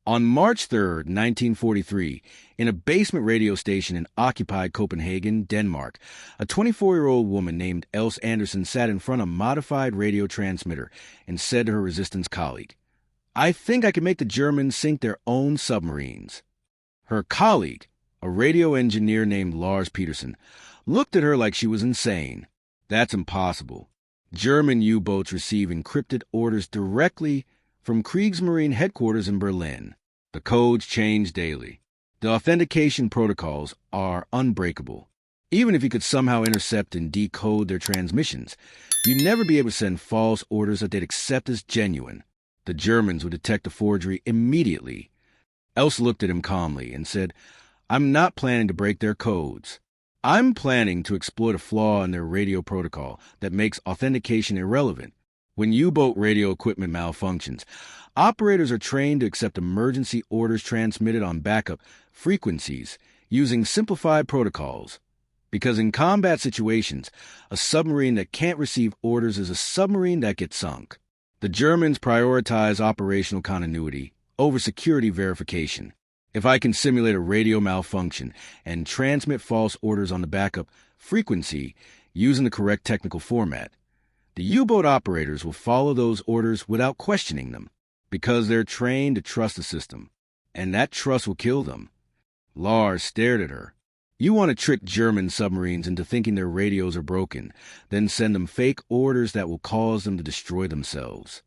On March 3, 1943, in a basement radio station in occupied Copenhagen, Denmark, a 24-year-old woman named Else Anderson sat in front of a modified radio transmitter and said to her resistance colleague, "I think I can make the Germans sink their own submarines." Her colleague, a radio engineer named Lars Peterson, looked at her like she was insane. "That's impossible. German U-boats receive encrypted orders directly from Kriegsmarine headquarters in Berlin. The codes change daily. The authentication protocols are unbreakable. Even if you could somehow intercept and decode their transmissions, you'd never be able to send false orders that they'd accept as genuine. The Germans would detect the forgery immediately." Else looked at him calmly and said, "I'm not planning to break their codes. I'm planning to exploit a flaw in their radio protocol that makes authentication irrelevant. When U-boat radio equipment malfunctions, operators are trained to accept emergency orders transmitted on backup frequencies using simplified protocols. Because in combat situations, a submarine that can't receive orders is a submarine that gets sunk. The Germans prioritize operational continuity over security verification. If I can simulate a radio malfunction and transmit false orders on the backup frequency using the correct technical format, the U-boat operators will follow those orders without questioning them, because they're trained to trust the system, and that trust will kill them." Lars stared at her. "You want to trick German submarines into thinking their radios are broken, then send them fake orders that will cause them to destroy themselves."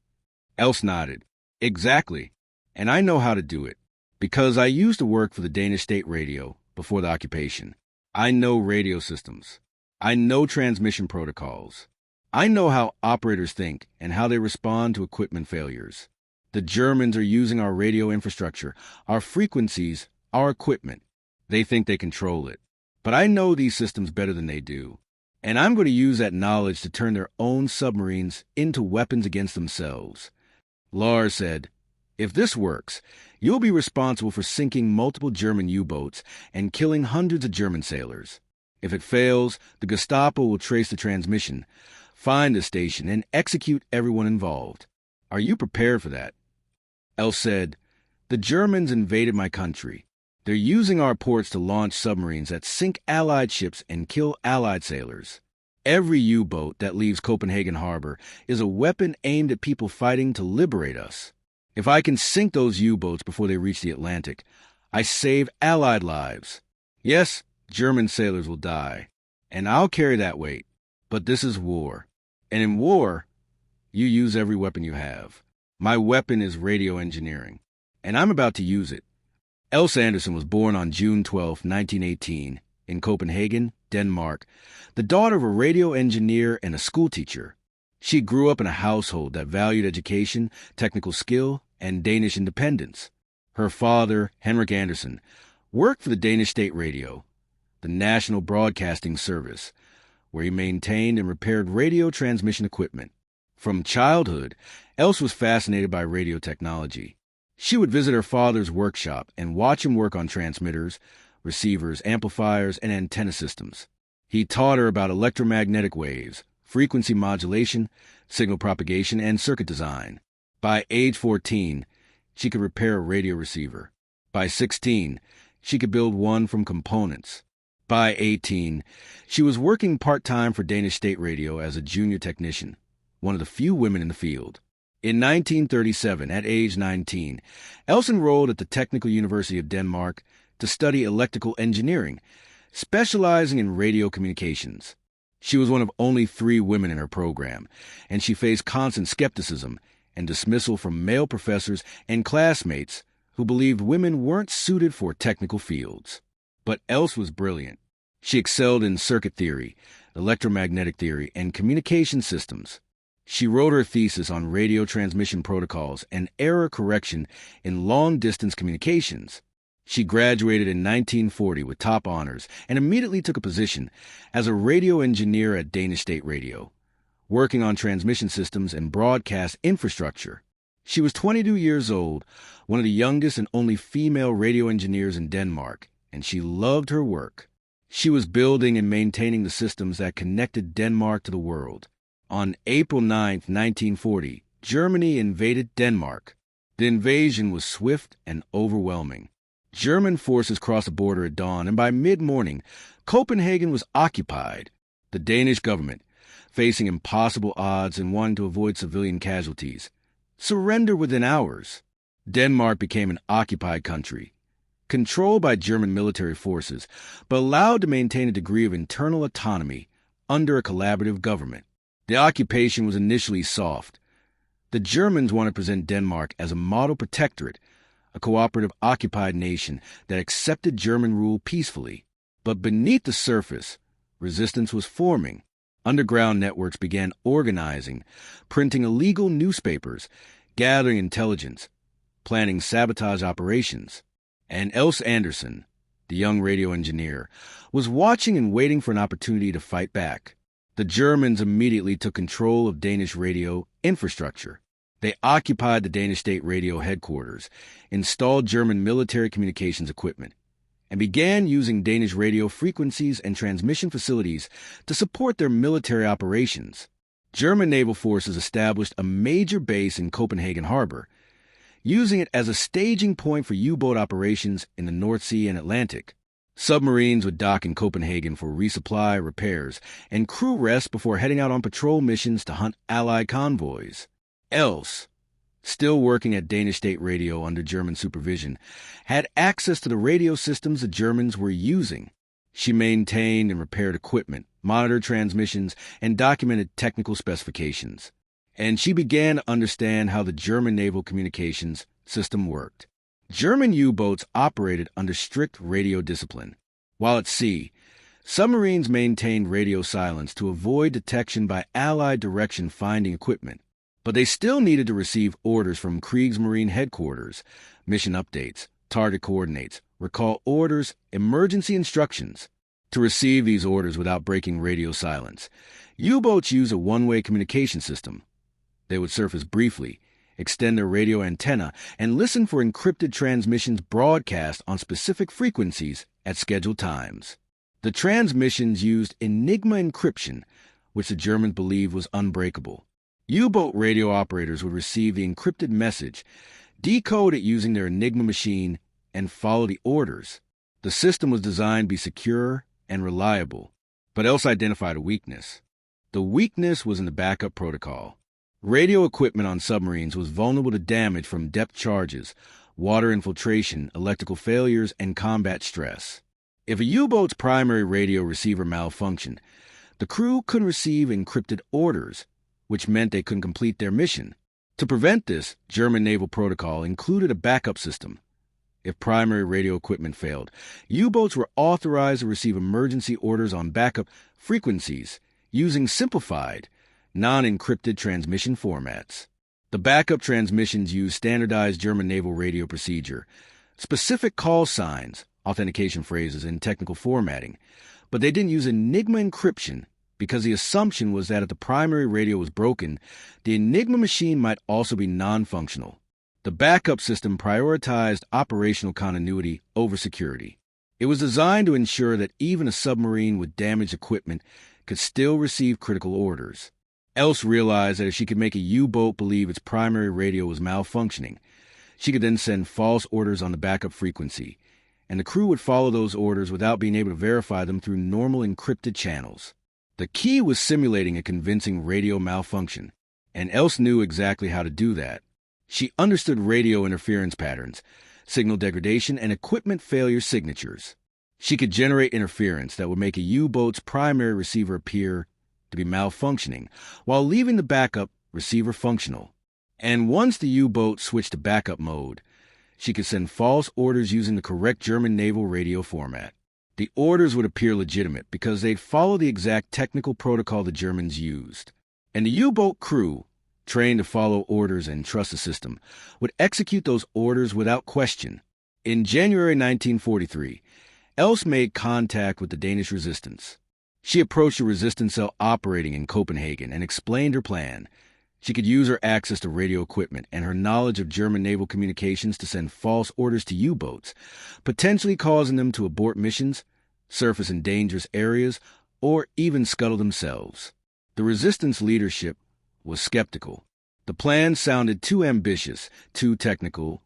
Else nodded. "Exactly. And I know how to do it, because I used to work for the Danish state radio before the occupation. I know radio systems. I know transmission protocols. I know how operators think and how they respond to equipment failures. The Germans are using our radio infrastructure, our frequencies, our equipment. They think they control it. But I know these systems better than they do. And I'm going to use that knowledge to turn their own submarines into weapons against themselves." Lars said, "If this works, you'll be responsible for sinking multiple German U-boats and killing hundreds of German sailors. If it fails, the Gestapo will trace the transmission, find the station, and execute everyone involved. Are you prepared for that?" Else said, "The Germans invaded my country. They're using our ports to launch submarines that sink Allied ships and kill Allied sailors. Every U-boat that leaves Copenhagen Harbor is a weapon aimed at people fighting to liberate us. If I can sink those U-boats before they reach the Atlantic, I save Allied lives. Yes, German sailors will die, and I'll carry that weight. But this is war. And in war, you use every weapon you have. My weapon is radio engineering, and I'm about to use it." Else Anderson was born on June 12, 1918, in Copenhagen, Denmark, the daughter of a radio engineer and a schoolteacher. She grew up in a household that valued education, technical skill, and Danish independence. Her father, Henrik Andersen, worked for the Danish state radio, the National Broadcasting Service, where he maintained and repaired radio transmission equipment. From childhood, Else was fascinated by radio technology. She would visit her father's workshop and watch him work on transmitters, receivers, amplifiers, and antenna systems. He taught her about electromagnetic waves, frequency modulation, signal propagation, and circuit design. By age 14, she could repair a radio receiver. By 16, she could build one from components. By 18, she was working part-time for Danish state radio as a junior technician, one of the few women in the field. In 1937, at age 19, Else enrolled at the Technical University of Denmark to study electrical engineering, specializing in radio communications. She was one of only 3 women in her program, and she faced constant skepticism and dismissal from male professors and classmates who believed women weren't suited for technical fields. But Else was brilliant. She excelled in circuit theory, electromagnetic theory, and communication systems. She wrote her thesis on radio transmission protocols and error correction in long-distance communications. She graduated in 1940 with top honors and immediately took a position as a radio engineer at Danish State Radio, working on transmission systems and broadcast infrastructure. She was 22 years old, one of the youngest and only female radio engineers in Denmark, and she loved her work. She was building and maintaining the systems that connected Denmark to the world. On April 9, 1940, Germany invaded Denmark. The invasion was swift and overwhelming. German forces crossed the border at dawn, and by mid-morning, Copenhagen was occupied. The Danish government, facing impossible odds and wanting to avoid civilian casualties, surrendered within hours. Denmark became an occupied country, controlled by German military forces, but allowed to maintain a degree of internal autonomy under a collaborative government. The occupation was initially soft. The Germans wanted to present Denmark as a model protectorate, a cooperative occupied nation that accepted German rule peacefully. But beneath the surface, resistance was forming. Underground networks began organizing, printing illegal newspapers, gathering intelligence, planning sabotage operations. And Else Anderson, the young radio engineer, was watching and waiting for an opportunity to fight back. The Germans immediately took control of Danish radio infrastructure. They occupied the Danish state radio headquarters, installed German military communications equipment, and began using Danish radio frequencies and transmission facilities to support their military operations. German naval forces established a major base in Copenhagen Harbor, using it as a staging point for U-boat operations in the North Sea and Atlantic. Submarines would dock in Copenhagen for resupply, repairs, and crew rest before heading out on patrol missions to hunt Allied convoys. Else, still working at Danish state radio under German supervision, had access to the radio systems the Germans were using. She maintained and repaired equipment, monitored transmissions, and documented technical specifications. And she began to understand how the German naval communications system worked. German U-boats operated under strict radio discipline. While at sea, submarines maintained radio silence to avoid detection by Allied direction-finding equipment. But they still needed to receive orders from Kriegsmarine headquarters, mission updates, target coordinates, recall orders, emergency instructions. To receive these orders without breaking radio silence, U-boats use a one-way communication system. They would surface briefly, extend their radio antenna, and listen for encrypted transmissions broadcast on specific frequencies at scheduled times. The transmissions used Enigma encryption, which the Germans believed was unbreakable. U-boat radio operators would receive the encrypted message, decode it using their Enigma machine, and follow the orders. The system was designed to be secure and reliable, but Else identified a weakness. The weakness was in the backup protocol. Radio equipment on submarines was vulnerable to damage from depth charges, water infiltration, electrical failures, and combat stress. If a U-boat's primary radio receiver malfunctioned, the crew couldn't receive encrypted orders, which meant they couldn't complete their mission. To prevent this, German naval protocol included a backup system. If primary radio equipment failed, U-boats were authorized to receive emergency orders on backup frequencies using simplified, non-encrypted transmission formats. The backup transmissions used standardized German naval radio procedure, specific call signs, authentication phrases, and technical formatting, but they didn't use Enigma encryption because the assumption was that if the primary radio was broken, the Enigma machine might also be non-functional. The backup system prioritized operational continuity over security. It was designed to ensure that even a submarine with damaged equipment could still receive critical orders. Else realized that if she could make a U-boat believe its primary radio was malfunctioning, she could then send false orders on the backup frequency, and the crew would follow those orders without being able to verify them through normal encrypted channels. The key was simulating a convincing radio malfunction, and Else knew exactly how to do that. She understood radio interference patterns, signal degradation, and equipment failure signatures. She could generate interference that would make a U-boat's primary receiver appear to be malfunctioning, while leaving the backup receiver functional. And once the U-boat switched to backup mode, she could send false orders using the correct German naval radio format. The orders would appear legitimate because they'd follow the exact technical protocol the Germans used. And the U-boat crew, trained to follow orders and trust the system, would execute those orders without question. In January 1943, Else made contact with the Danish resistance. She approached a resistance cell operating in Copenhagen and explained her plan. She could use her access to radio equipment and her knowledge of German naval communications to send false orders to U-boats, potentially causing them to abort missions, surface in dangerous areas, or even scuttle themselves. The resistance leadership was skeptical. The plan sounded too ambitious, too technical,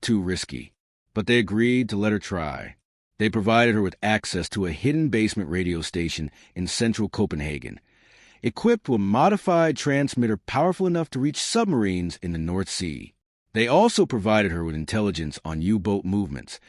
too risky. But they agreed to let her try. They provided her with access to a hidden basement radio station in central Copenhagen, equipped with a modified transmitter powerful enough to reach submarines in the North Sea. They also provided her with intelligence on U-boat movements,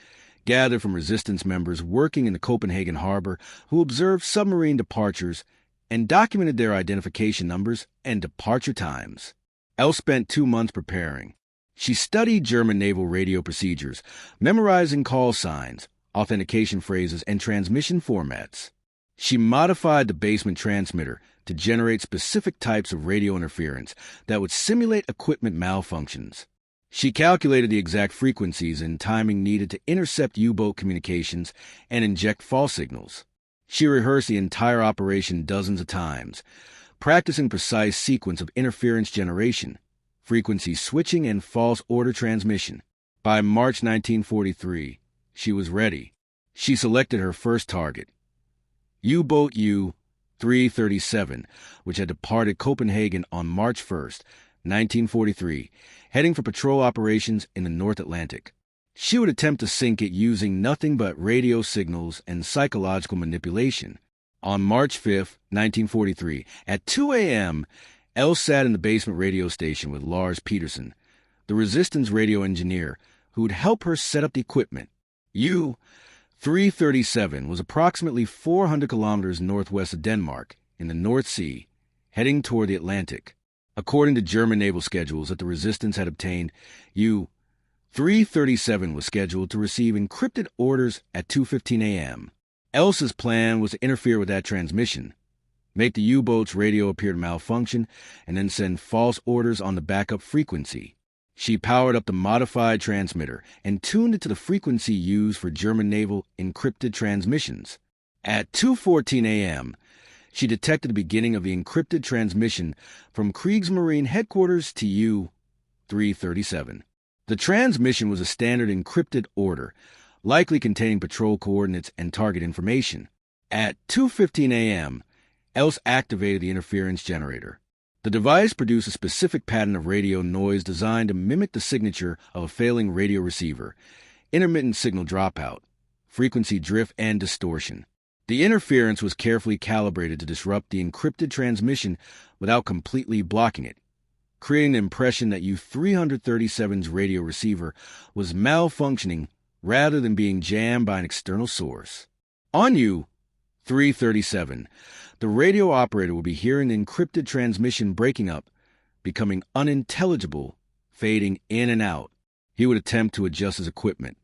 gathered from resistance members working in the Copenhagen harbor who observed submarine departures and documented their identification numbers and departure times. Elle spent 2 months preparing. She studied German naval radio procedures, memorizing call signs, authentication phrases, and transmission formats. She modified the basement transmitter to generate specific types of radio interference that would simulate equipment malfunctions. She calculated the exact frequencies and timing needed to intercept U-boat communications and inject false signals. She rehearsed the entire operation dozens of times, practicing precise sequence of interference generation, frequency switching, and false order transmission. By March 1943, she was ready. She selected her first target, U-boat U-337, which had departed Copenhagen on March 1st, 1943, heading for patrol operations in the North Atlantic. She would attempt to sink it using nothing but radio signals and psychological manipulation. On March 5, 1943, at 2 a.m., Elle sat in the basement radio station with Lars Petersen, the resistance radio engineer, who would help her set up the equipment. U-337 was approximately 400 kilometers northwest of Denmark, in the North Sea, heading toward the Atlantic. According to German naval schedules that the resistance had obtained, U-337 was scheduled to receive encrypted orders at 2:15 a.m. Elsa's plan was to interfere with that transmission, make the U-boat's radio appear to malfunction, and then send false orders on the backup frequency. She powered up the modified transmitter and tuned it to the frequency used for German naval encrypted transmissions. At 2:14 a.m., she detected the beginning of the encrypted transmission from Kriegsmarine headquarters to U-337. The transmission was a standard encrypted order, likely containing patrol coordinates and target information. At 2:15 a.m., Elle activated the interference generator. The device produced a specific pattern of radio noise designed to mimic the signature of a failing radio receiver, intermittent signal dropout, frequency drift, and distortion. The interference was carefully calibrated to disrupt the encrypted transmission without completely blocking it, creating the impression that U-337's radio receiver was malfunctioning rather than being jammed by an external source. On U-337, the radio operator would be hearing the encrypted transmission breaking up, becoming unintelligible, fading in and out. He would attempt to adjust his equipment,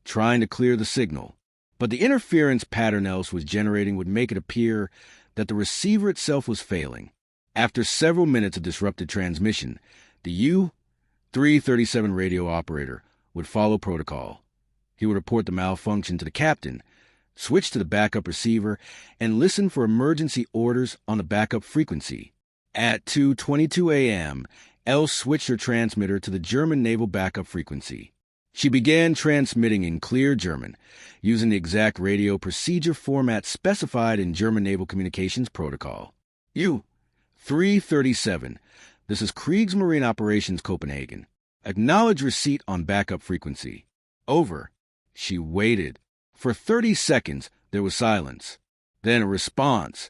trying to clear the signal. But the interference pattern Elle was generating would make it appear that the receiver itself was failing. After several minutes of disrupted transmission, the U-337 radio operator would follow protocol. He would report the malfunction to the captain, switch to the backup receiver, and listen for emergency orders on the backup frequency. At 2:22 a.m., Elle switched her transmitter to the German naval backup frequency. She began transmitting in clear German, using the exact radio procedure format specified in German Naval Communications Protocol. U-337, this is Kriegsmarine Operations Copenhagen. Acknowledge receipt on backup frequency. Over. She waited. For 30 seconds, there was silence. Then a response.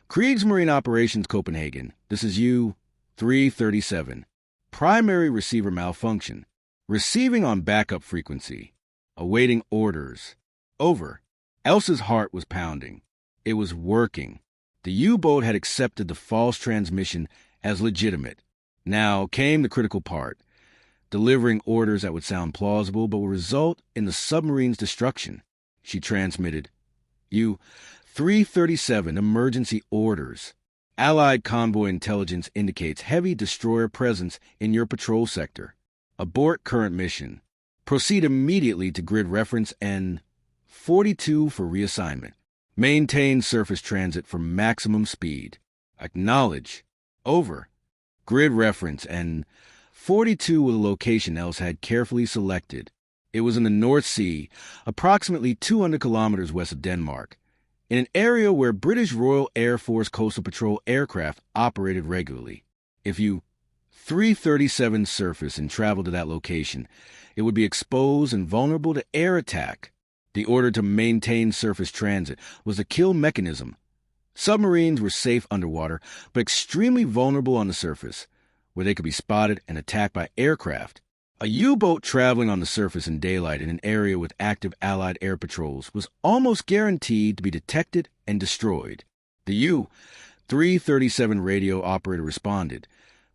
Kriegsmarine Operations Copenhagen, this is U-337. Primary receiver malfunction. Receiving on backup frequency. Awaiting orders. Over. Elsa's heart was pounding. It was working. The U-boat had accepted the false transmission as legitimate. Now came the critical part. Delivering orders that would sound plausible but would result in the submarine's destruction. She transmitted, U-337 emergency orders. Allied convoy intelligence indicates heavy destroyer presence in your patrol sector. Abort current mission. Proceed immediately to grid reference N-42 for reassignment. Maintain surface transit for maximum speed. Acknowledge. Over. Grid reference N-42 with a location Elle had carefully selected. It was in the North Sea, approximately 200 kilometers west of Denmark, in an area where British Royal Air Force Coastal Patrol aircraft operated regularly. If 337 surfaced and traveled to that location. It would be exposed and vulnerable to air attack. The order to maintain surface transit was a kill mechanism. Submarines were safe underwater, but extremely vulnerable on the surface, where they could be spotted and attacked by aircraft. A U-boat traveling on the surface in daylight in an area with active Allied air patrols was almost guaranteed to be detected and destroyed. The U-337 radio operator responded.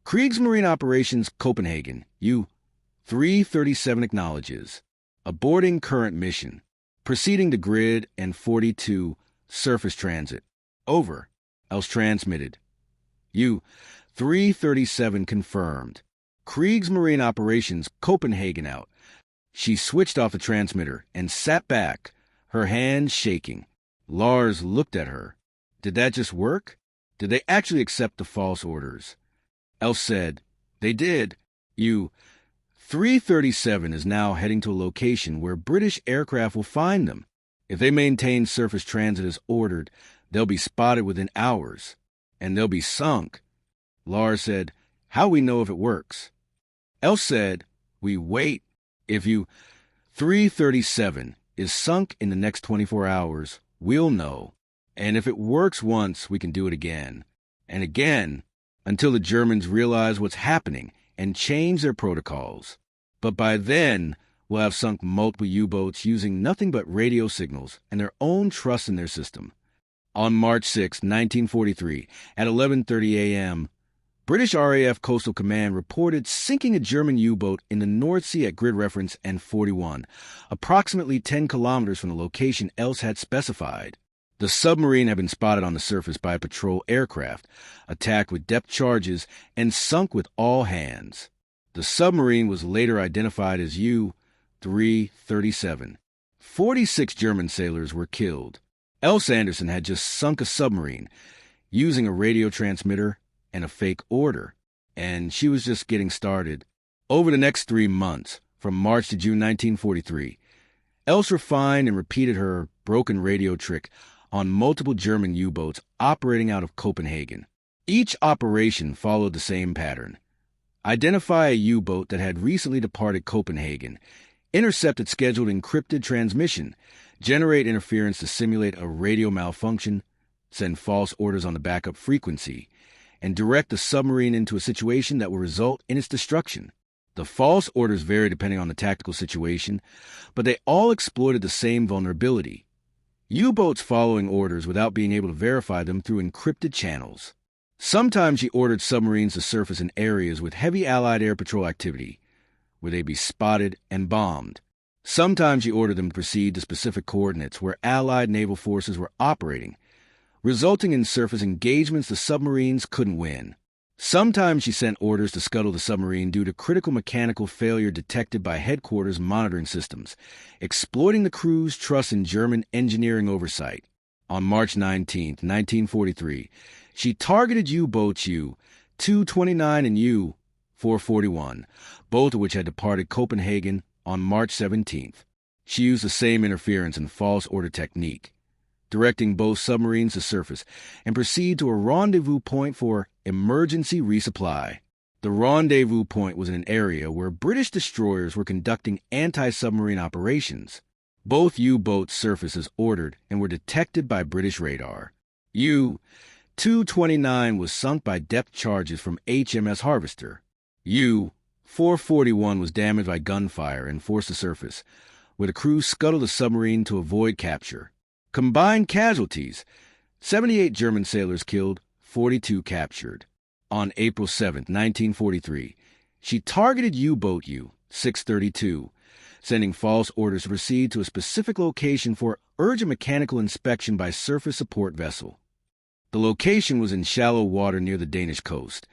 Kriegsmarine Operations Copenhagen, U-337 acknowledges. Aborting current mission. Proceeding to grid and 42 surface transit. Over. Else transmitted. U-337 confirmed. Kriegsmarine Operations Copenhagen out. She switched off the transmitter and sat back, her hands shaking. Lars looked at her. Did that just work? Did they actually accept the false orders? Else said, they did. U-337 is now heading to a location where British aircraft will find them. If they maintain surface transit as ordered, they'll be spotted within hours, and they'll be sunk. Lars said, how we know if it works? Else said, we wait. If U-337 is sunk in the next 24 hours, we'll know. And if it works once, we can do it again. And again, until the Germans realize what's happening and change their protocols. But by then, we'll have sunk multiple U-boats using nothing but radio signals and their own trust in their system. On March 6, 1943, at 11:30 a.m., British RAF Coastal Command reported sinking a German U-boat in the North Sea at grid reference N41, approximately 10 kilometers from the location Else had specified. The submarine had been spotted on the surface by a patrol aircraft, attacked with depth charges, and sunk with all hands. The submarine was later identified as U-337. 46 German sailors were killed. Else Anderson had just sunk a submarine using a radio transmitter and a fake order, and she was just getting started. Over the next 3 months, from March to June 1943, Else refined and repeated her broken radio trick on multiple German U-boats operating out of Copenhagen. Each operation followed the same pattern. Identify a U-boat that had recently departed Copenhagen, intercept its scheduled encrypted transmission, generate interference to simulate a radio malfunction, send false orders on the backup frequency, and direct the submarine into a situation that will result in its destruction. The false orders vary depending on the tactical situation, but they all exploited the same vulnerability. U-boats following orders without being able to verify them through encrypted channels. Sometimes she ordered submarines to surface in areas with heavy Allied air patrol activity, where they'd be spotted and bombed. Sometimes she ordered them to proceed to specific coordinates where Allied naval forces were operating, resulting in surface engagements the submarines couldn't win. Sometimes she sent orders to scuttle the submarine due to critical mechanical failure detected by headquarters monitoring systems, exploiting the crew's trust in German engineering oversight. On March 19, 1943, she targeted U-boats U-229 and U-441, both of which had departed Copenhagen on March 17th. She used the same interference and false order technique, directing both submarines to surface and proceed to a rendezvous point for emergency resupply. The rendezvous point was in an area where British destroyers were conducting anti-submarine operations. Both U-boats surfaced as ordered and were detected by British radar. U-229 was sunk by depth charges from HMS Harvester. U-441 was damaged by gunfire and forced to surface, where the crew scuttled the submarine to avoid capture. Combined casualties: 78 German sailors killed, 42 captured. On April 7, 1943, she targeted U-boat U-632, sending false orders to proceed to a specific location for urgent mechanical inspection by surface support vessel. The location was in shallow water near the Danish coast,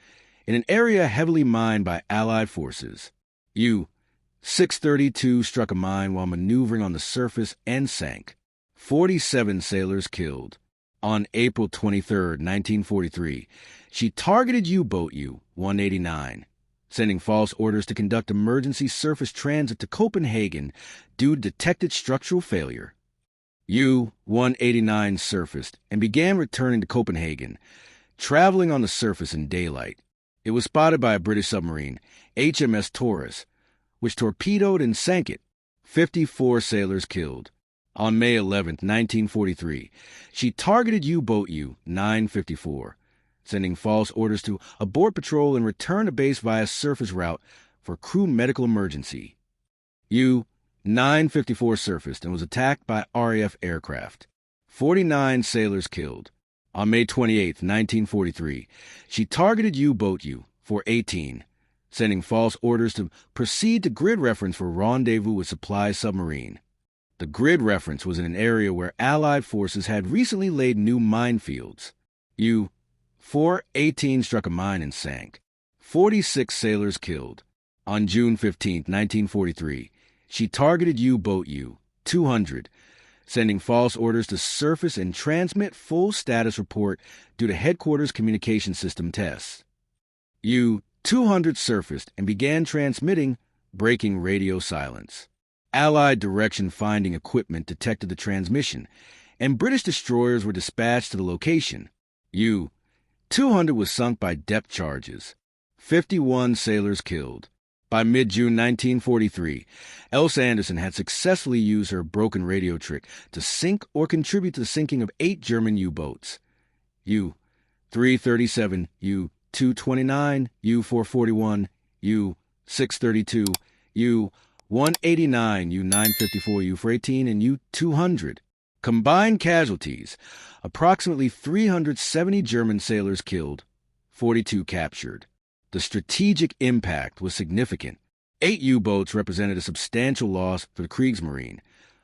in an area heavily mined by Allied forces. U-632 struck a mine while maneuvering on the surface and sank. 47 sailors killed. On April 23, 1943, she targeted U-boat U-189, sending false orders to conduct emergency surface transit to Copenhagen due to detected structural failure. U-189 surfaced and began returning to Copenhagen, traveling on the surface in daylight. It was spotted by a British submarine, HMS Taurus, which torpedoed and sank it. 54 sailors killed. On May 11, 1943, she targeted U-Boat U-954, sending false orders to abort patrol and return to base via surface route for crew medical emergency. U-954 surfaced and was attacked by RAF aircraft. 49 sailors killed. On May 28, 1943, she targeted U-Boat U-418, sending false orders to proceed to grid reference for rendezvous with supply submarine. The grid reference was in an area where Allied forces had recently laid new minefields. U-418 struck a mine and sank. 46 sailors killed. On June 15, 1943, she targeted U-Boat U-200, sending false orders to surface and transmit full status report due to headquarters communication system tests. U-200 surfaced and began transmitting, breaking radio silence. Allied direction-finding equipment detected the transmission, and British destroyers were dispatched to the location. U-200 was sunk by depth charges. 51 sailors killed. By mid-June 1943, Else Anderson had successfully used her broken radio trick to sink or contribute to the sinking of 8 German U-boats. U-337, U-229, U-441, U-632, U-189, U-954, U-418, and U-200. Combined casualties, approximately 370 German sailors killed, 42 captured. The strategic impact was significant. 8 U-boats represented a substantial loss for the Kriegsmarine,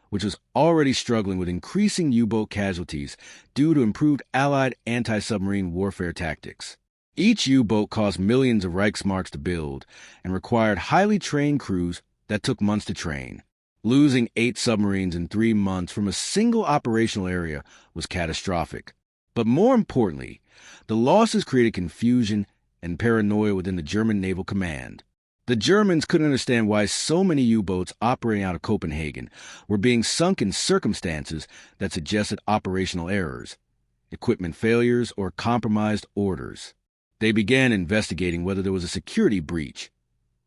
which was already struggling with increasing U-boat casualties due to improved Allied anti-submarine warfare tactics. Each U-boat cost millions of Reichsmarks to build and required highly trained crews that took months to train. Losing 8 submarines in 3 months from a single operational area was catastrophic. But more importantly, the losses created confusion and paranoia within the German Naval Command. The Germans couldn't understand why so many U-boats operating out of Copenhagen were being sunk in circumstances that suggested operational errors, equipment failures, or compromised orders. They began investigating whether there was a security breach,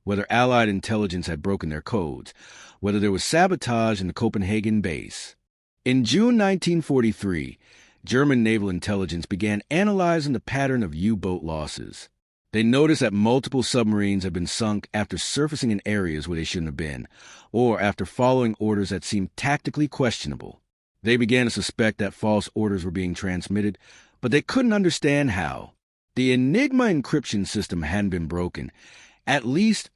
whether Allied intelligence had broken their codes, whether there was sabotage in the Copenhagen base. In June 1943, German naval intelligence began analyzing the pattern of U-boat losses. They noticed that multiple submarines had been sunk after surfacing in areas where they shouldn't have been, or after following orders that seemed tactically questionable. They began to suspect that false orders were being transmitted, but they couldn't understand how. The Enigma encryption system hadn't been broken, at least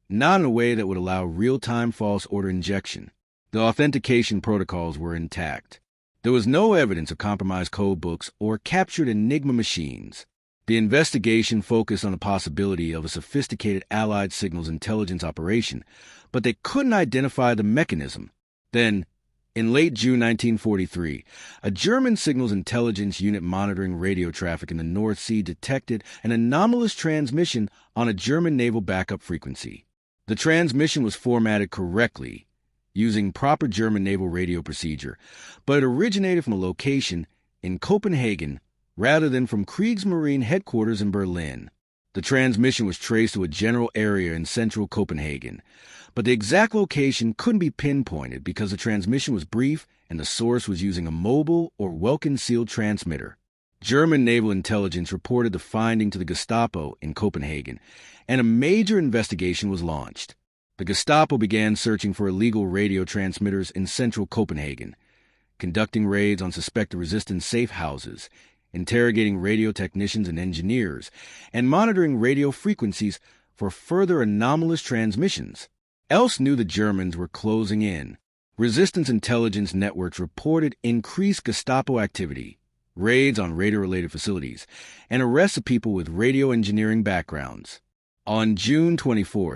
not in a way that would allow real-time false order injection. The authentication protocols were intact. There was no evidence of compromised code books or captured Enigma machines. The investigation focused on the possibility of a sophisticated Allied signals intelligence operation, but they couldn't identify the mechanism. Then, in late June 1943, a German signals intelligence unit monitoring radio traffic in the North Sea detected an anomalous transmission on a German naval backup frequency. The transmission was formatted correctly, using proper German naval radio procedure, but it originated from a location in Copenhagen rather than from Kriegsmarine headquarters in Berlin. The transmission was traced to a general area in central Copenhagen, but the exact location couldn't be pinpointed because the transmission was brief and the source was using a mobile or well-concealed transmitter. German naval intelligence reported the finding to the Gestapo in Copenhagen, and a major investigation was launched. The Gestapo began searching for illegal radio transmitters in central Copenhagen, conducting raids on suspected resistance safe houses, interrogating radio technicians and engineers, and monitoring radio frequencies for further anomalous transmissions. Else knew the Germans were closing in. Resistance intelligence networks reported increased Gestapo activity, raids on radio-related facilities, and arrests of people with radio engineering backgrounds. On June 24,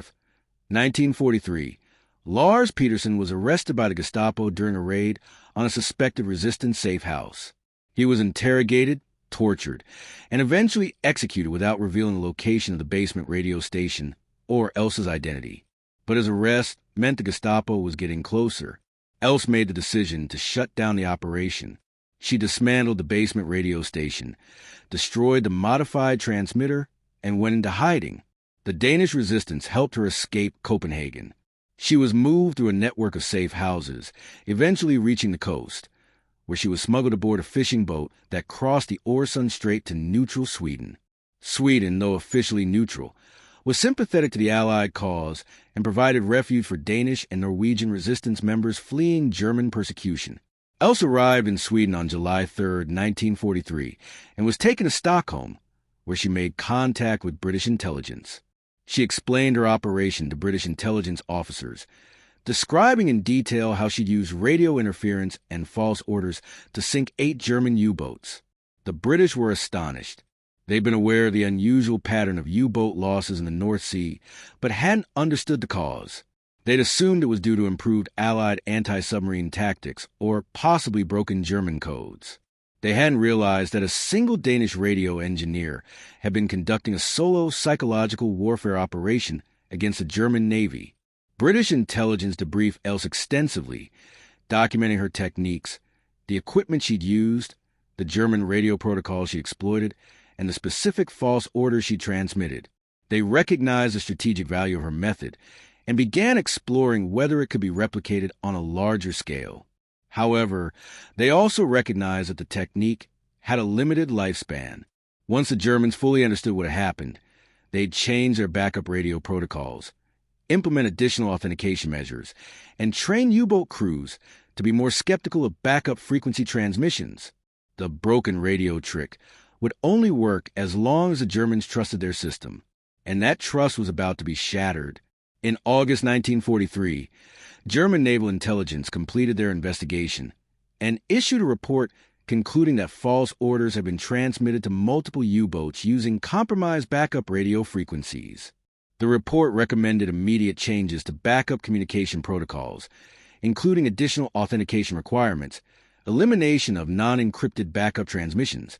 1943, Lars Peterson was arrested by the Gestapo during a raid on a suspected resistance safe house. He was interrogated, tortured, and eventually executed without revealing the location of the basement radio station or Else's identity. But his arrest meant the Gestapo was getting closer. Else made the decision to shut down the operation. She dismantled the basement radio station, destroyed the modified transmitter, and went into hiding. The Danish resistance helped her escape Copenhagen. She was moved through a network of safe houses, eventually reaching the coast, where she was smuggled aboard a fishing boat that crossed the Øresund Strait to neutral Sweden. Sweden, though officially neutral, was sympathetic to the Allied cause and provided refuge for Danish and Norwegian resistance members fleeing German persecution. Else arrived in Sweden on July 3, 1943, and was taken to Stockholm, where she made contact with British intelligence. She explained her operation to British intelligence officers, describing in detail how she'd used radio interference and false orders to sink 8 German U-boats. The British were astonished. They'd been aware of the unusual pattern of U-boat losses in the North Sea, but hadn't understood the cause. They'd assumed it was due to improved Allied anti-submarine tactics or possibly broken German codes. They hadn't realized that a single Danish radio engineer had been conducting a solo psychological warfare operation against the German Navy. British intelligence debriefed Else extensively, documenting her techniques, the equipment she'd used, the German radio protocols she exploited, and the specific false orders she transmitted. They recognized the strategic value of her method and began exploring whether it could be replicated on a larger scale. However, they also recognized that the technique had a limited lifespan. Once the Germans fully understood what had happened, they'd change their backup radio protocols, implement additional authentication measures, and train U-boat crews to be more skeptical of backup frequency transmissions. The broken radio trick would only work as long as the Germans trusted their system, and that trust was about to be shattered. In August 1943, German naval intelligence completed their investigation and issued a report concluding that false orders had been transmitted to multiple U-boats using compromised backup radio frequencies. The report recommended immediate changes to backup communication protocols, including additional authentication requirements, elimination of non-encrypted backup transmissions,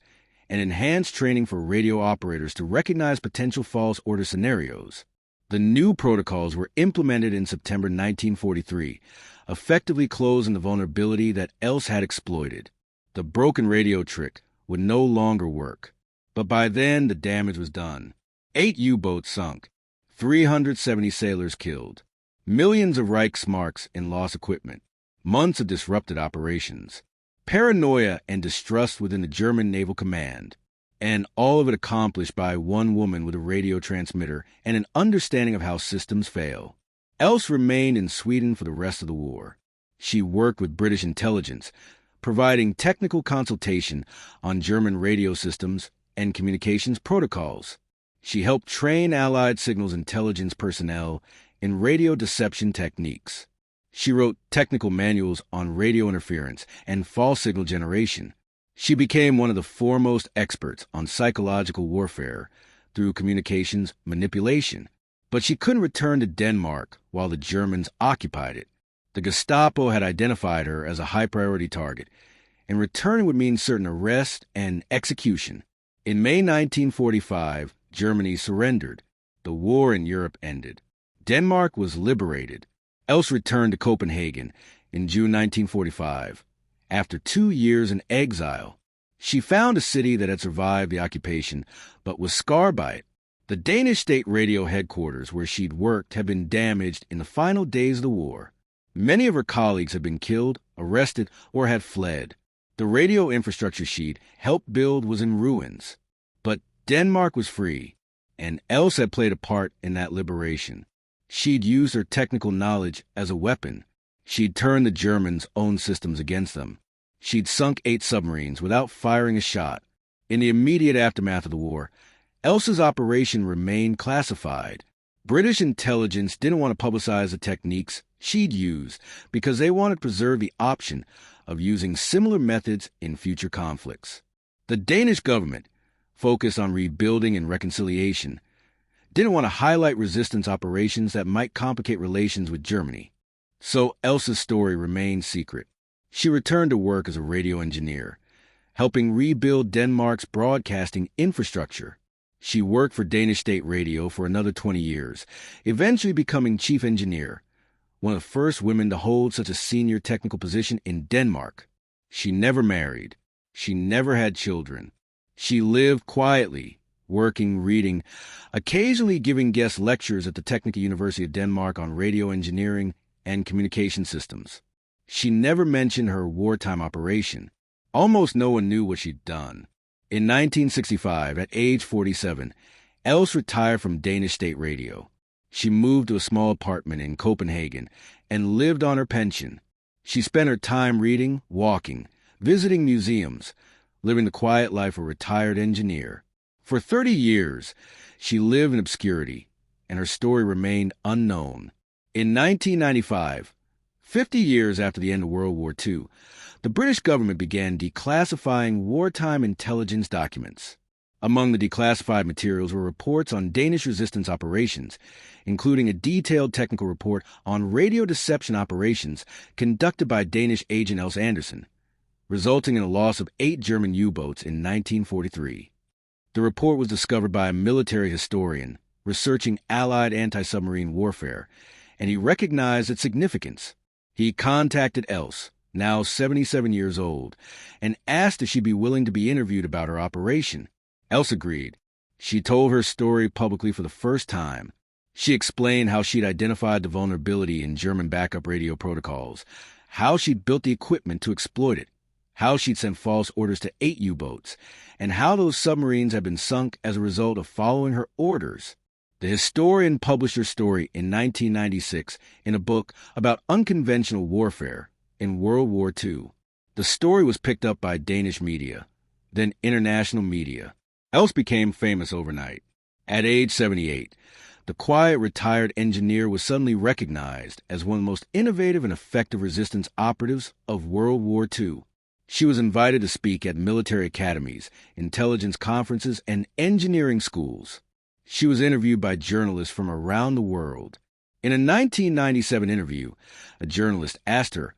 and enhanced training for radio operators to recognize potential false order scenarios. The new protocols were implemented in September 1943, effectively closing the vulnerability that Else had exploited. The broken radio trick would no longer work, but by then the damage was done. 8 U-boats sunk, 370 sailors killed, millions of Reichsmarks in lost equipment, months of disrupted operations, paranoia and distrust within the German Naval Command, and all of it accomplished by one woman with a radio transmitter and an understanding of how systems fail. Else remained in Sweden for the rest of the war. She worked with British intelligence, providing technical consultation on German radio systems and communications protocols. She helped train Allied signals intelligence personnel in radio deception techniques. She wrote technical manuals on radio interference and false signal generation. She became one of the foremost experts on psychological warfare through communications manipulation. But she couldn't return to Denmark while the Germans occupied it. The Gestapo had identified her as a high-priority target, and returning would mean certain arrest and execution. In May 1945, Germany surrendered. The war in Europe ended. Denmark was liberated. Else returned to Copenhagen in June 1945. After 2 years in exile, she found a city that had survived the occupation but was scarred by it. The Danish state radio headquarters where she'd worked had been damaged in the final days of the war. Many of her colleagues had been killed, arrested, or had fled. The radio infrastructure she'd helped build was in ruins. But Denmark was free, and Else had played a part in that liberation. She'd used her technical knowledge as a weapon. She'd turned the Germans' own systems against them. She'd sunk 8 submarines without firing a shot. In the immediate aftermath of the war, Else's operation remained classified. British intelligence didn't want to publicize the techniques she'd used because they wanted to preserve the option of using similar methods in future conflicts. The Danish government, focused on rebuilding and reconciliation, didn't want to highlight resistance operations that might complicate relations with Germany. So Else's story remained secret. She returned to work as a radio engineer, helping rebuild Denmark's broadcasting infrastructure. She worked for Danish state radio for another 20 years, eventually becoming chief engineer, one of the first women to hold such a senior technical position in Denmark. She never married. She never had children. She lived quietly, working, reading, occasionally giving guest lectures at the Technical University of Denmark on radio engineering and communication systems. She never mentioned her wartime operation. Almost no one knew what she'd done. In 1965, at age 47, Else retired from Danish state radio. She moved to a small apartment in Copenhagen and lived on her pension. She spent her time reading, walking, visiting museums, living the quiet life of a retired engineer. For 30 years, she lived in obscurity, and her story remained unknown. In 1995, 50 years after the end of World War II, the British government began declassifying wartime intelligence documents. Among the declassified materials were reports on Danish resistance operations, including a detailed technical report on radio deception operations conducted by Danish agent Else Andersen, resulting in a loss of 8 German U-boats in 1943. The report was discovered by a military historian researching Allied anti-submarine warfare, and he recognized its significance. He contacted Else, now 77 years old, and asked if she'd be willing to be interviewed about her operation. Else agreed. She told her story publicly for the first time. She explained how she'd identified the vulnerability in German backup radio protocols, how she'd built the equipment to exploit it, how she'd sent false orders to 8 U-boats, and how those submarines had been sunk as a result of following her orders. The historian published her story in 1996 in a book about unconventional warfare in World War II. The story was picked up by Danish media, then international media. Else became famous overnight. At age 78, the quiet retired engineer was suddenly recognized as one of the most innovative and effective resistance operatives of World War II. She was invited to speak at military academies, intelligence conferences, and engineering schools. She was interviewed by journalists from around the world. In a 1997 interview, a journalist asked her,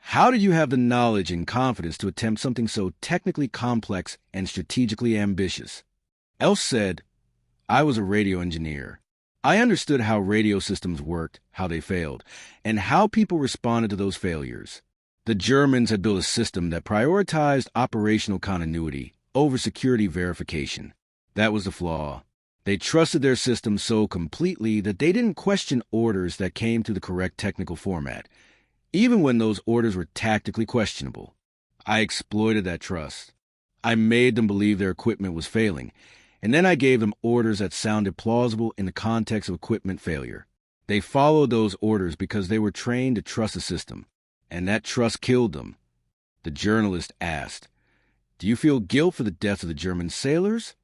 "How did you have the knowledge and confidence to attempt something so technically complex and strategically ambitious?" Else said, "I was a radio engineer. I understood how radio systems worked, how they failed, and how people responded to those failures. The Germans had built a system that prioritized operational continuity over security verification. That was the flaw. They trusted their system so completely that they didn't question orders that came through the correct technical format, even when those orders were tactically questionable. I exploited that trust. I made them believe their equipment was failing, and then I gave them orders that sounded plausible in the context of equipment failure. They followed those orders because they were trained to trust the system, and that trust killed them." The journalist asked, "Do you feel guilt for the death of the German sailors?"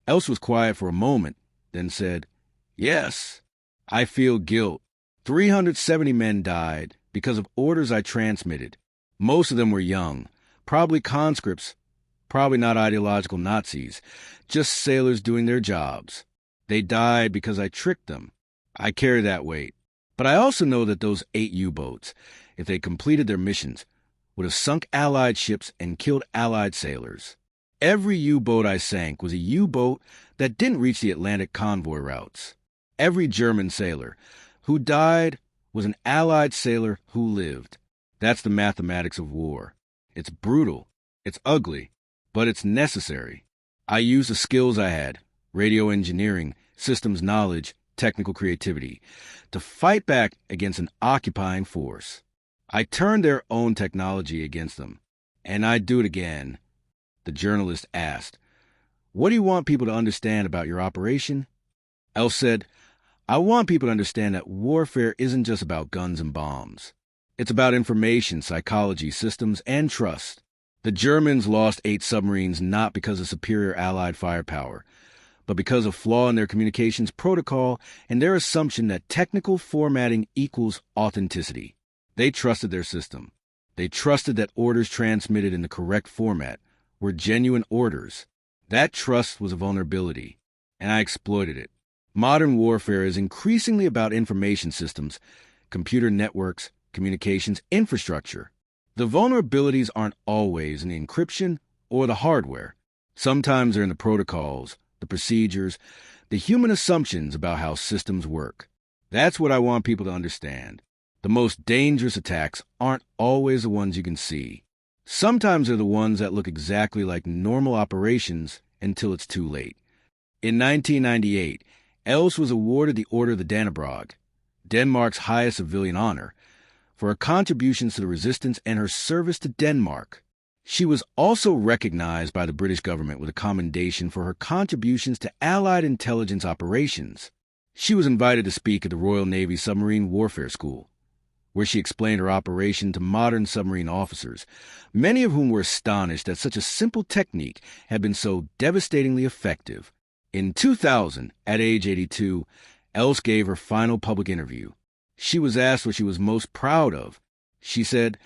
Else was quiet for a moment, then said, "Yes, I feel guilt. 370 men died because of orders I transmitted. Most of them were young, probably conscripts, probably not ideological Nazis, just sailors doing their jobs. They died because I tricked them. I carry that weight. But I also know that those 8 U-boats, if they completed their missions, would have sunk Allied ships and killed Allied sailors. Every U-boat I sank was a U-boat that didn't reach the Atlantic convoy routes. Every German sailor who died was an Allied sailor who lived. That's the mathematics of war. It's brutal, it's ugly, but it's necessary. I used the skills I had, radio engineering, systems knowledge, technical creativity, to fight back against an occupying force. I turned their own technology against them, and I'd do it again." The journalist asked, "What do you want people to understand about your operation?" Else said, "I want people to understand that warfare isn't just about guns and bombs. It's about information, psychology, systems, and trust. The Germans lost 8 submarines not because of superior Allied firepower, but because of flaw in their communications protocol and their assumption that technical formatting equals authenticity. They trusted their system. They trusted that orders transmitted in the correct format were genuine orders. That trust was a vulnerability, and I exploited it. Modern warfare is increasingly about information systems, computer networks, communications infrastructure. The vulnerabilities aren't always in the encryption or the hardware. Sometimes they're in the protocols, the procedures, the human assumptions about how systems work. That's what I want people to understand. The most dangerous attacks aren't always the ones you can see. Sometimes they're the ones that look exactly like normal operations until it's too late. In 1998, Els was awarded the Order of the Dannebrog, Denmark's highest civilian honor, for her contributions to the resistance and her service to Denmark. She was also recognized by the British government with a commendation for her contributions to Allied intelligence operations. She was invited to speak at the Royal Navy Submarine Warfare School, where she explained her operation to modern submarine officers, many of whom were astonished that such a simple technique had been so devastatingly effective. In 2000, at age 82, Els gave her final public interview. She was asked what she was most proud of. She said,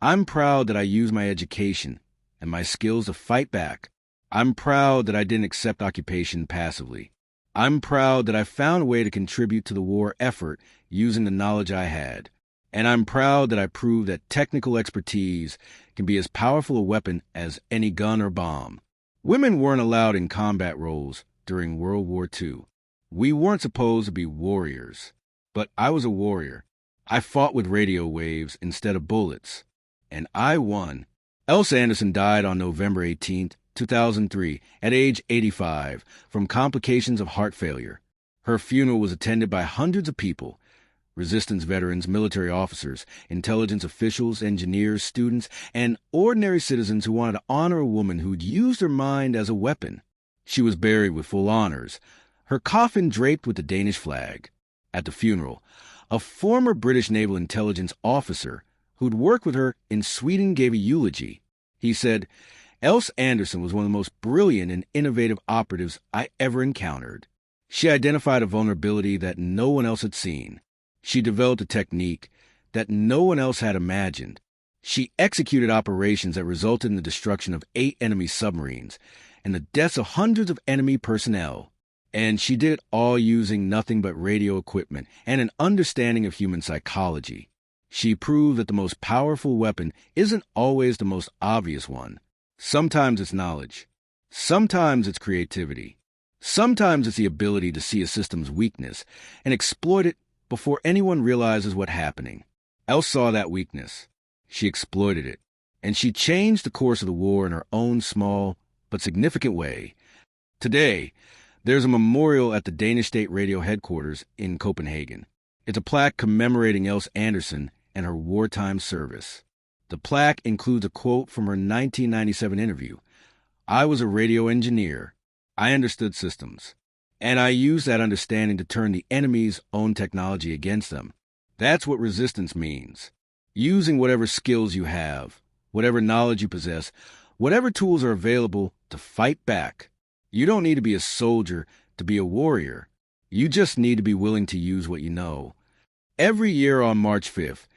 "I'm proud that I used my education and my skills to fight back. I'm proud that I didn't accept occupation passively. I'm proud that I found a way to contribute to the war effort using the knowledge I had. And I'm proud that I proved that technical expertise can be as powerful a weapon as any gun or bomb." Women weren't allowed in combat roles during World War II. We weren't supposed to be warriors. But I was a warrior. I fought with radio waves instead of bullets. And I won. Els Anderson died on November 18, 2003, at age 85, from complications of heart failure. Her funeral was attended by hundreds of people: resistance veterans, military officers, intelligence officials, engineers, students, and ordinary citizens who wanted to honor a woman who'd used her mind as a weapon. She was buried with full honors, her coffin draped with the Danish flag. At the funeral, a former British naval intelligence officer who'd worked with her in Sweden gave a eulogy. He said, "Els Anderson was one of the most brilliant and innovative operatives I ever encountered. She identified a vulnerability that no one else had seen. She developed a technique that no one else had imagined. She executed operations that resulted in the destruction of 8 enemy submarines and the deaths of hundreds of enemy personnel. And she did it all using nothing but radio equipment and an understanding of human psychology. She proved that the most powerful weapon isn't always the most obvious one. Sometimes it's knowledge. Sometimes it's creativity. Sometimes it's the ability to see a system's weakness and exploit it before anyone realizes what's happening." Els saw that weakness. She exploited it. And she changed the course of the war in her own small but significant way. Today, there's a memorial at the Danish State Radio headquarters in Copenhagen. It's a plaque commemorating Els Anderson and her wartime service. The plaque includes a quote from her 1997 interview. "I was a radio engineer. I understood systems. And I used that understanding to turn the enemy's own technology against them. That's what resistance means. Using whatever skills you have, whatever knowledge you possess, whatever tools are available to fight back. You don't need to be a soldier to be a warrior. You just need to be willing to use what you know." Every year on March 5th,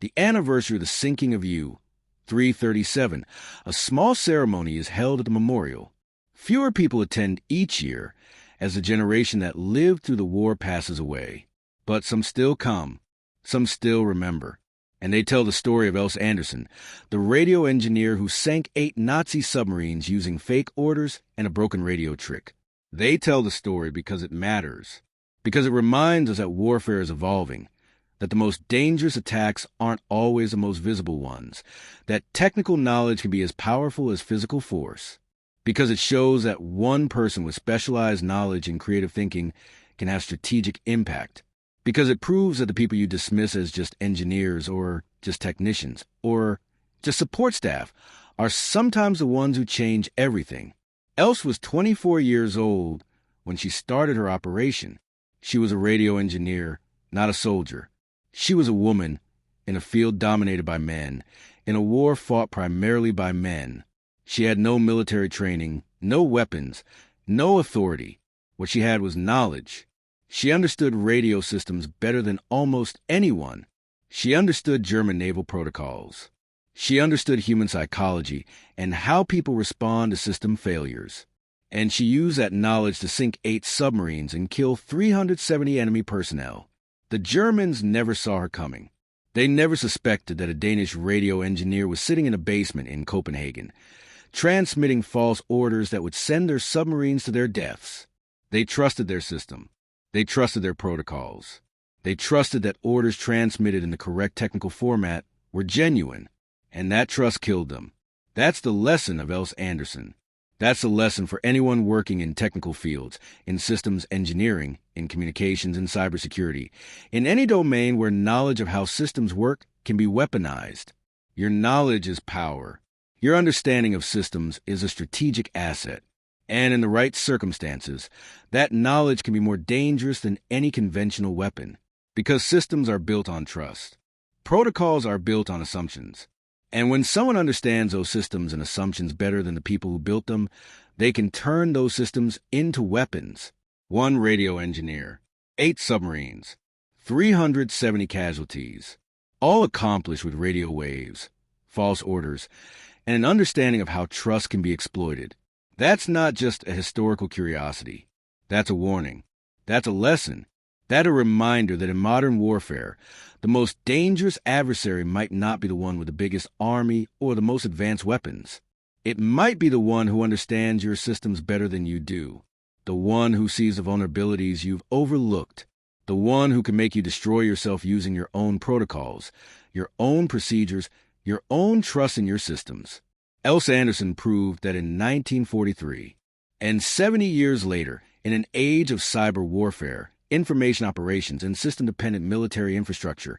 the anniversary of the sinking of U-337, a small ceremony is held at the memorial. Fewer people attend each year as the generation that lived through the war passes away. But some still come. Some still remember. And they tell the story of Els Anderson, the radio engineer who sank 8 Nazi submarines using fake orders and a broken radio trick. They tell the story because it matters, because it reminds us that warfare is evolving, that the most dangerous attacks aren't always the most visible ones, that technical knowledge can be as powerful as physical force, because it shows that one person with specialized knowledge and creative thinking can have strategic impact, because it proves that the people you dismiss as just engineers or just technicians or just support staff are sometimes the ones who change everything. Els was 24 years old when she started her operation. She was a radio engineer, not a soldier. She was a woman in a field dominated by men, in a war fought primarily by men. She had no military training, no weapons, no authority. What she had was knowledge. She understood radio systems better than almost anyone. She understood German naval protocols. She understood human psychology and how people respond to system failures. And she used that knowledge to sink 8 submarines and kill 370 enemy personnel. The Germans never saw her coming. They never suspected that a Danish radio engineer was sitting in a basement in Copenhagen, transmitting false orders that would send their submarines to their deaths. They trusted their system. They trusted their protocols. They trusted that orders transmitted in the correct technical format were genuine, and that trust killed them. That's the lesson of Els Anderson. That's a lesson for anyone working in technical fields, in systems engineering, in communications and cybersecurity, in any domain where knowledge of how systems work can be weaponized. Your knowledge is power. Your understanding of systems is a strategic asset. And in the right circumstances, that knowledge can be more dangerous than any conventional weapon, because systems are built on trust. Protocols are built on assumptions. And when someone understands those systems and assumptions better than the people who built them, they can turn those systems into weapons. 1 radio engineer, 8 submarines, 370 casualties, all accomplished with radio waves, false orders, and an understanding of how trust can be exploited. That's not just a historical curiosity. That's a warning. That's a lesson. That's a reminder that in modern warfare, the most dangerous adversary might not be the one with the biggest army or the most advanced weapons. It might be the one who understands your systems better than you do, the one who sees the vulnerabilities you've overlooked, the one who can make you destroy yourself using your own protocols, your own procedures, your own trust in your systems. Els Anderson proved that in 1943, and 70 years later, in an age of cyber warfare, information operations, and system-dependent military infrastructure,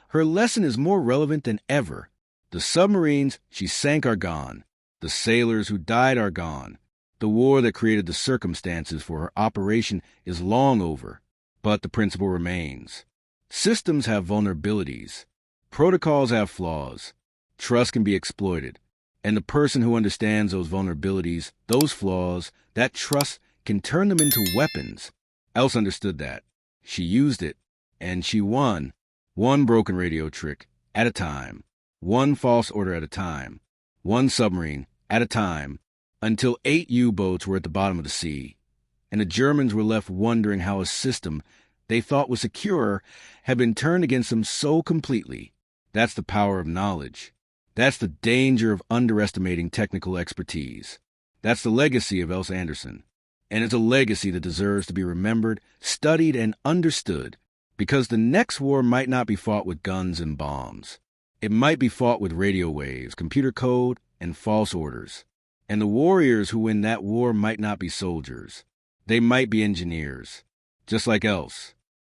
her lesson is more relevant than ever. The submarines she sank are gone. The sailors who died are gone. The war that created the circumstances for her operation is long over. But the principle remains. Systems have vulnerabilities. Protocols have flaws. Trust can be exploited. And the person who understands those vulnerabilities, those flaws, that trust can turn them into weapons. Els understood that. She used it, and she won. 1 broken radio trick at a time. 1 false order at a time. 1 submarine at a time, until 8 U-boats were at the bottom of the sea. And the Germans were left wondering how a system they thought was secure had been turned against them so completely. That's the power of knowledge. That's the danger of underestimating technical expertise. That's the legacy of Els Anderson. And it's a legacy that deserves to be remembered, studied, and understood, because the next war might not be fought with guns and bombs. It might be fought with radio waves, computer code, and false orders. And the warriors who win that war might not be soldiers. They might be engineers, just like Els.